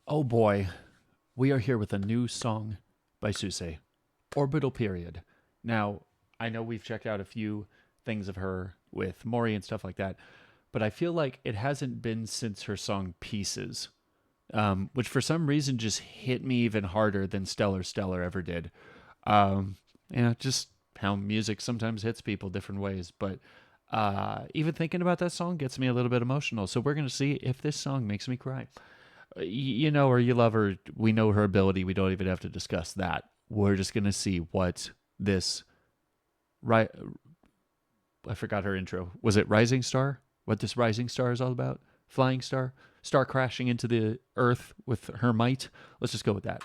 Oh boy, we are here with a new song by Suisei, Orbital Period. Now, I know we've checked out a few things of her with Mori and stuff like that, but I feel like it hasn't been since her song Pieces, which for some reason just hit me even harder than Stellar Stellar ever did. Um, just how music sometimes hits people different ways, but even thinking about that song gets me a little bit emotional. So we're going to see if this song makes me cry. You know her, you love her. We know her ability. We don't even have to discuss that. We're just gonna see what this right. I forgot her intro. Was it Rising Star? What this Rising Star is all about? Flying Star, star crashing into the earth with her might. Let's just go with that.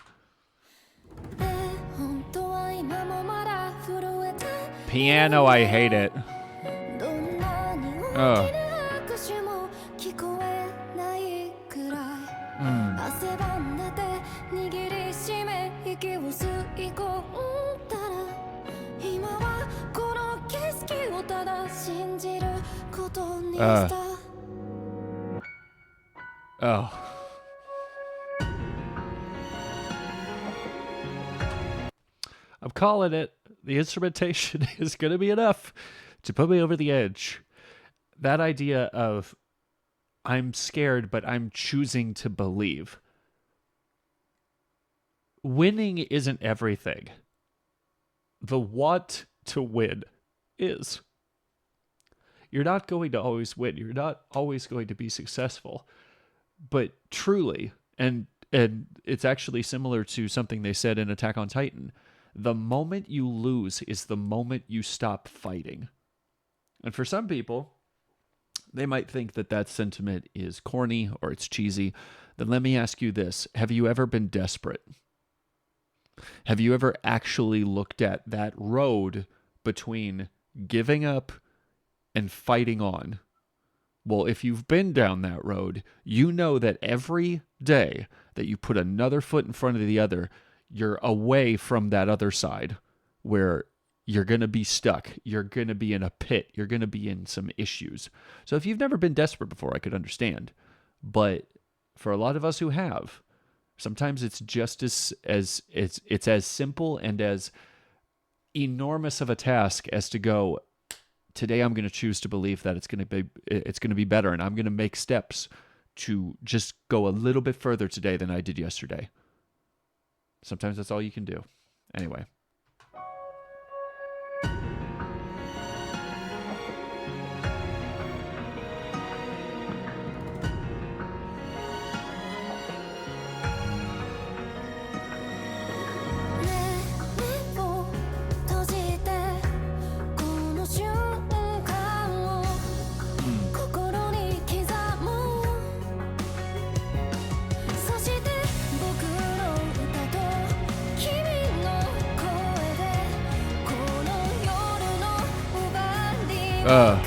Piano, I hate it. Oh. Mm. Oh. I'm calling it. The instrumentation is going to be enough to put me over the edge. That idea of I'm scared, but I'm choosing to believe. Winning isn't everything. The want to win is. You're not going to always win. You're not always going to be successful. But truly, and it's actually similar to something they said in Attack on Titan, the moment you lose is the moment you stop fighting. And for some people, they might think that that sentiment is corny or it's cheesy. Then let me ask you this. Have you ever been desperate? Have you ever actually looked at that road between giving up and fighting on? Well, if you've been down that road, you know that every day that you put another foot in front of the other, you're away from that other side where you're going to be stuck. You're going to be in a pit. You're going to be in some issues. So if you've never been desperate before, I could understand. But for a lot of us who have, sometimes it's just as it's as simple and as enormous of a task as to go, today I'm going to choose to believe that it's going to be better, and I'm going to make steps to just go a little bit further today than I did yesterday. Sometimes that's all you can do. Anyway. Uh,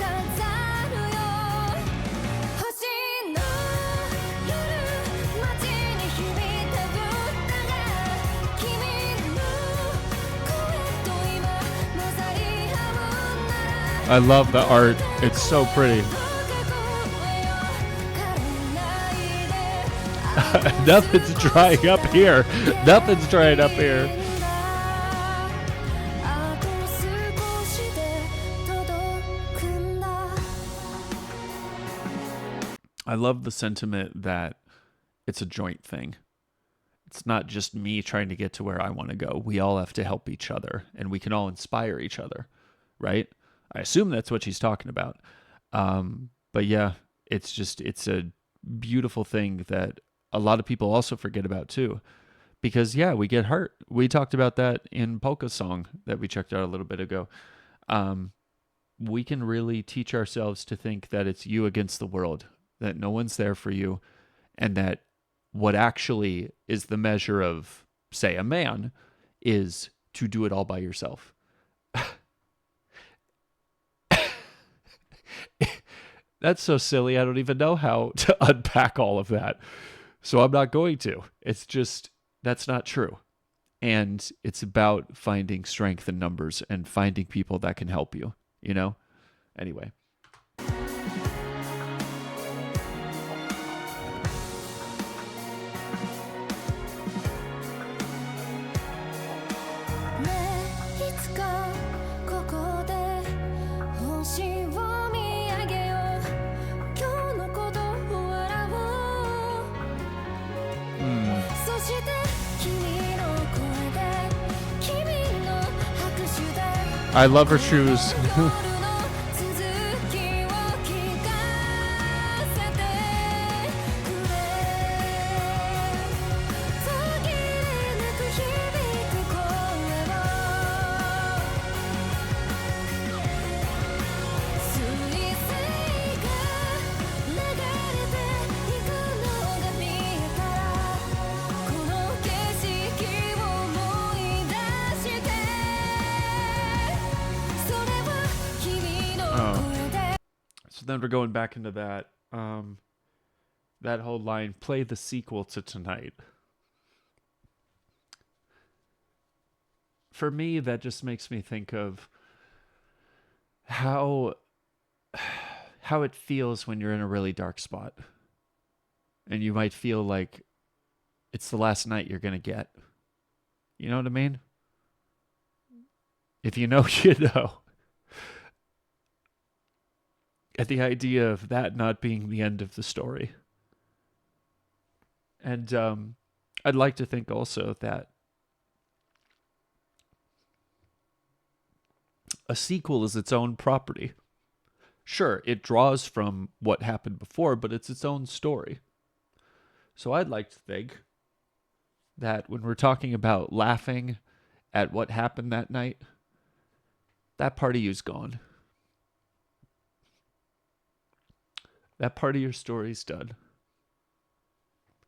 I love the art. It's so pretty. Nothing's drying up here. Nothing's drying up here. I love the sentiment that it's a joint thing. It's not just me trying to get to where I want to go. We all have to help each other, and we can all inspire each other, right? I assume that's what she's talking about. But yeah, it's a beautiful thing that a lot of people also forget about too. Because yeah, we get hurt. We talked about that in Polka's song that we checked out a little bit ago. Um, we can really teach ourselves to think that it's you against the world, that no one's there for you, and that what actually is the measure of, say, a man is to do it all by yourself. That's so silly. I don't even know how to unpack all of that. So I'm not going to. It's just, that's not true. And it's about finding strength in numbers and finding people that can help you, you know? Anyway. I love her shoes. So then we're going back into that that whole line, play the sequel to Tonight. For me, that just makes me think of how it feels when you're in a really dark spot. And you might feel like it's the last night you're going to get. You know what I mean? If you know, you know. At the idea of that not being the end of the story. And I'd like to think also that a sequel is its own property. Sure, it draws from what happened before, but it's its own story. So I'd like to think that when we're talking about laughing at what happened that night, that part of you's gone. That part of your story's done.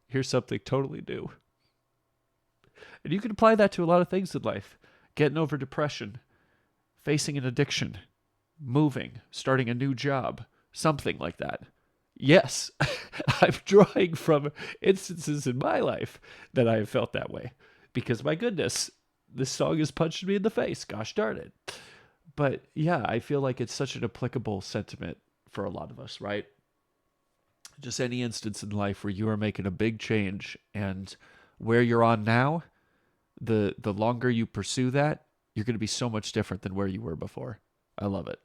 Here's something totally new. And you can apply that to a lot of things in life. Getting over depression, facing an addiction, moving, starting a new job, something like that. Yes, I'm drawing from instances in my life that I have felt that way. Because my goodness, this song has punched me in the face. Gosh darn it. But yeah, I feel like it's such an applicable sentiment for a lot of us, right? Just any instance in life where you are making a big change, and where you're on now, the longer you pursue that, you're going to be so much different than where you were before. I love it.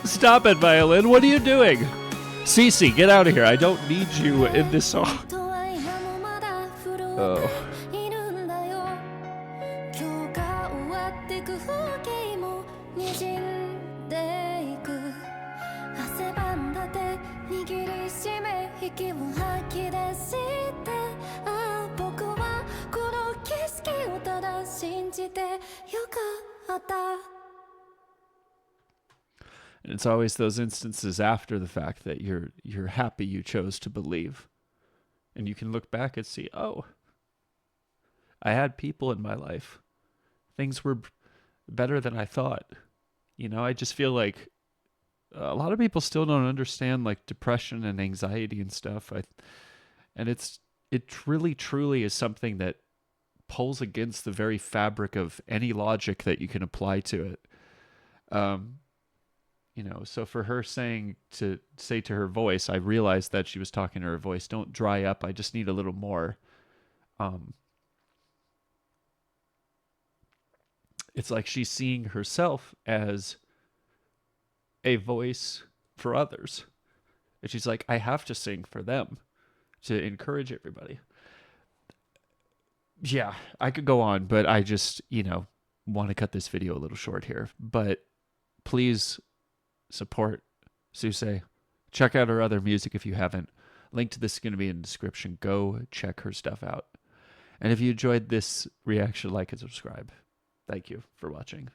Stop it, violin. What are you doing? Suisei, get out of here. I don't need you in this song. Oh. And it's always those instances after the fact that you're happy you chose to believe. And you can look back and see, oh, I had people in my life. Things were better than I thought. You know, I just feel like a lot of people still don't understand like depression and anxiety and stuff. And it really truly is something that pulls against the very fabric of any logic that you can apply to it. You know, so for her saying to say to her voice, I realized that she was talking to her voice, don't dry up, I just need a little more. It's like she's seeing herself as a voice for others. And she's like, I have to sing for them to encourage everybody. Yeah, I could go on, but I just, want to cut this video a little short here. But please support Suisei. Check out her other music if you haven't. Link to this is going to be in the description. Go check her stuff out. And if you enjoyed this reaction, like and subscribe. Thank you for watching.